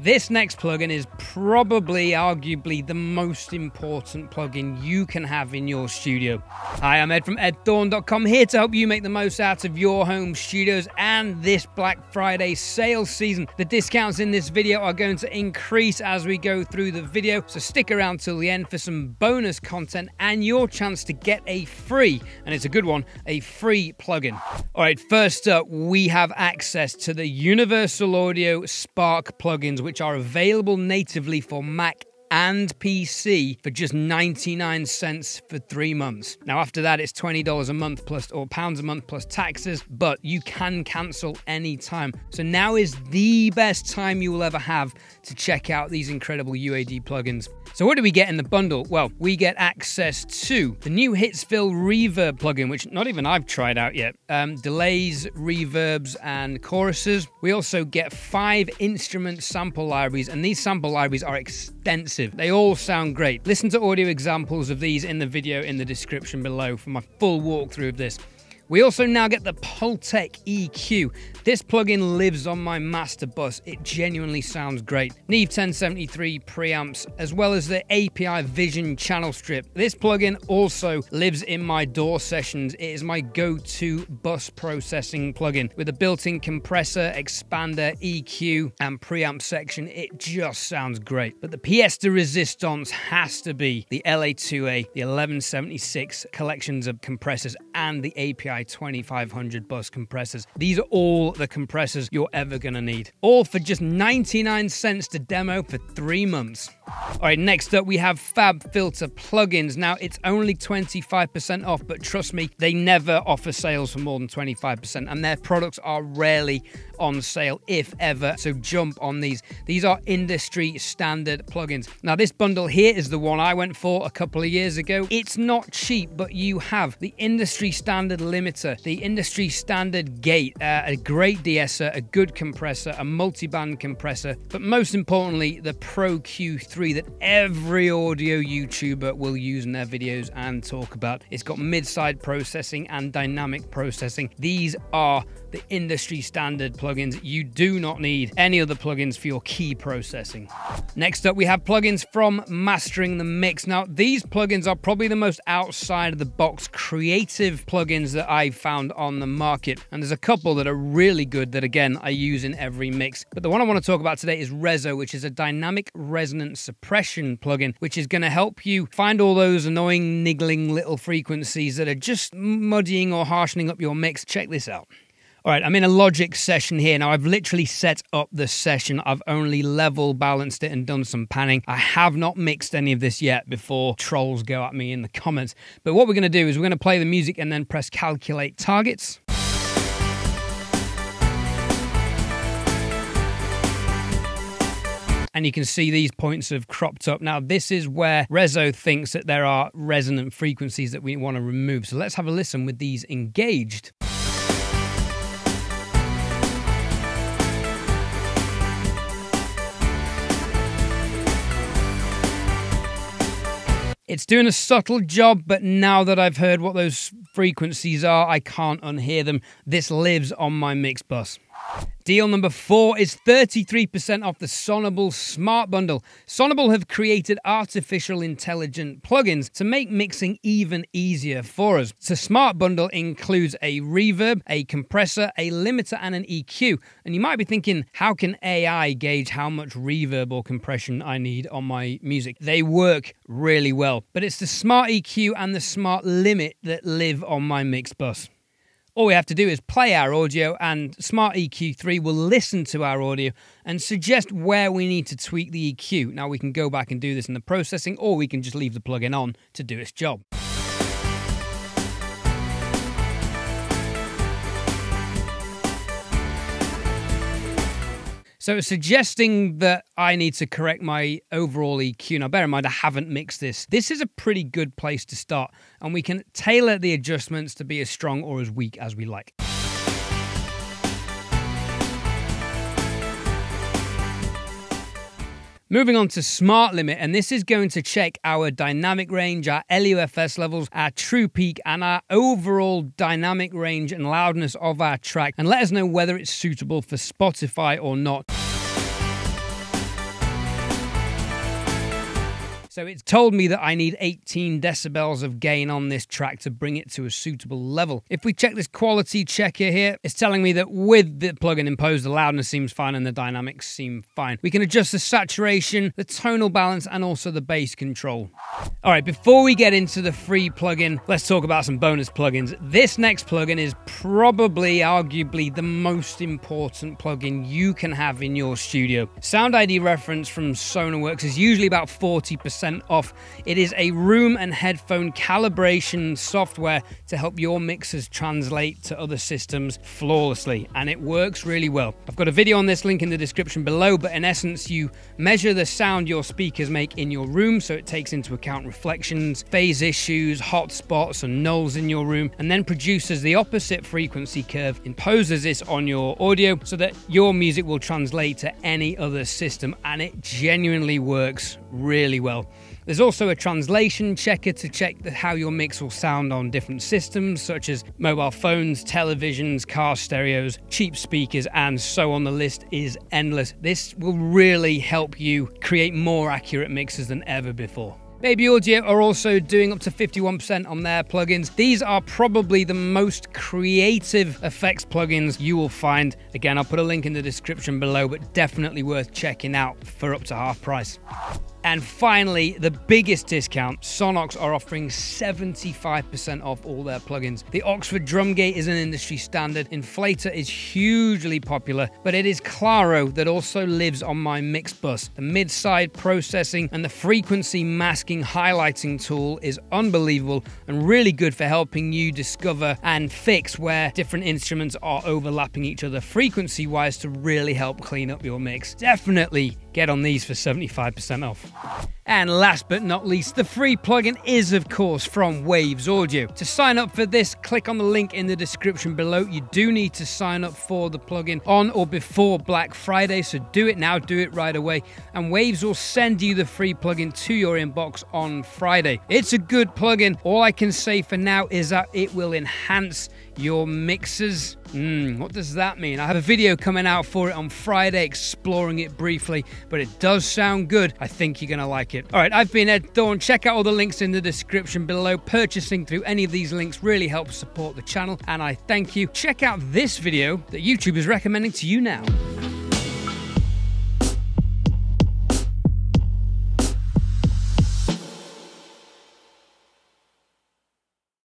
This next plugin is probably, arguably, the most important plugin you can have in your studio. Hi, I'm Ed from edthorn.com, here to help you make the most out of your home studios and this Black Friday sales season. The discounts in this video are going to increase as we go through the video, so stick around till the end for some bonus content and your chance to get a free, and it's a good one, a free plugin. All right, first up, we have access to the Universal Audio SPARK plugins, which are available natively for Mac and PC for just 99 cents for 3 months. Now after that it's $20 a month plus, or pounds a month plus taxes, but you can cancel anytime. So now is the best time you will ever have to check out these incredible UAD plugins. So what do we get in the bundle? Well, we get access to the new Hitsville Reverb plugin, which not even I've tried out yet. Delays, reverbs, and choruses. We also get 5 instrument sample libraries, and these sample libraries are extensive. They all sound great. Listen to audio examples of these in the video in the description below for my full walkthrough of this. We also now get the Pultec EQ. This plugin lives on my master bus. It genuinely sounds great. Neve 1073 preamps, as well as the API Vision channel strip. This plugin also lives in my DAW sessions. It is my go-to bus processing plugin. With a built-in compressor, expander, EQ, and preamp section, it just sounds great. But the pièce de résistance has to be the LA2A, the 1176 collections of compressors, and the API 2500 bus compressors. These are all the compressors you're ever gonna need. All for just 99 cents to demo for 3 months. All right, next up we have FabFilter plugins. Now it's only 25% off, but trust me, they never offer sales for more than 25%, and their products are rarely on sale, if ever, so jump on these. These are industry standard plugins. Now this bundle here is the one I went for a couple of years ago. It's not cheap, but you have the industry standard limiter, the industry standard gate, a great de-esser, a good compressor, a multi-band compressor, but most importantly, the Pro Q3 that every audio YouTuber will use in their videos and talk about. It's got mid-side processing and dynamic processing. These are the industry standard plugins. You do not need any other plugins for your key processing. Next up, we have plugins from Mastering the Mix. Now, these plugins are probably the most outside of the box creative plugins that I've found on the market. And there's a couple that are really good that, again, I use in every mix. But the one I want to talk about today is Reso, which is a dynamic resonance suppression plugin, which is going to help you find all those annoying, niggling little frequencies that are just muddying or harshening up your mix. Check this out. All right, I'm in a Logic session here. Now, I've literally set up the session. I've only level balanced it and done some panning. I have not mixed any of this yet before trolls go at me in the comments. But what we're going to do is we're going to play the music and then press Calculate Targets. And you can see these points have cropped up. Now, this is where Reso thinks that there are resonant frequencies that we want to remove. So let's have a listen with these engaged. It's doing a subtle job, but now that I've heard what those frequencies are, I can't unhear them. This lives on my mix bus. Deal number 4 is 33% off the Sonible Smart Bundle. Sonible have created artificial intelligent plugins to make mixing even easier for us. The Smart Bundle includes a reverb, a compressor, a limiter, and an EQ. And you might be thinking, how can AI gauge how much reverb or compression I need on my music? They work really well, but it's the Smart EQ and the Smart Limit that live on my mix bus. All we have to do is play our audio, and Smart EQ3 will listen to our audio and suggest where we need to tweak the EQ. Now, we can go back and do this in the processing, or we can just leave the plugin on to do its job. So it's suggesting that I need to correct my overall EQ. Now, bear in mind, I haven't mixed this. This is a pretty good place to start, and we can tailor the adjustments to be as strong or as weak as we like. Moving on to Smart Limit, and this is going to check our dynamic range, our LUFS levels, our true peak, and our overall dynamic range and loudness of our track, and let us know whether it's suitable for Spotify or not. So it's told me that I need 18 decibels of gain on this track to bring it to a suitable level. If we check this quality checker here, it's telling me that with the plugin imposed, the loudness seems fine and the dynamics seem fine. We can adjust the saturation, the tonal balance, and also the bass control. All right, before we get into the free plugin, let's talk about some bonus plugins. This next plugin is probably, arguably, the most important plugin you can have in your studio. Sound ID reference from Sonarworks is usually about 40% off. It is a room and headphone calibration software to help your mixers translate to other systems flawlessly, and it works really well. I've got a video on this, link in the description below, but in essence, you measure the sound your speakers make in your room, so it takes into account reflections, phase issues, hot spots, and nulls in your room, and then produces the opposite frequency curve, imposes this on your audio so that your music will translate to any other system, and it genuinely works really well. There's also a translation checker to check how your mix will sound on different systems, such as mobile phones, televisions, car stereos, cheap speakers, and so on. The list is endless. This will really help you create more accurate mixes than ever before. Baby Audio are also doing up to 51% on their plugins. These are probably the most creative effects plugins you will find. Again, I'll put a link in the description below, but definitely worth checking out for up to half price. And finally, the biggest discount, Sonnox are offering 75% off all their plugins. The Oxford Drumgate is an industry standard. Inflator is hugely popular, but it is Claro that also lives on my mixbus. The mid-side processing and the frequency masking highlighting tool is unbelievable and really good for helping you discover and fix where different instruments are overlapping each other frequency-wise to really help clean up your mix. Definitely get on these for 75% off. And last but not least, the free plugin is, of course, from Waves Audio. To sign up for this, click on the link in the description below. You do need to sign up for the plugin on or before Black Friday, so do it now, do it right away, and Waves will send you the free plugin to your inbox on Friday. It's a good plugin. All I can say for now is that it will enhance your mixes. What does that mean? I have a video coming out for it on Friday exploring it briefly, but it does sound good. I think you're going to like it. All right, I've been Ed Thorne. Check out all the links in the description below. Purchasing through any of these links really helps support the channel, and I thank you. Check out this video that YouTube is recommending to you now.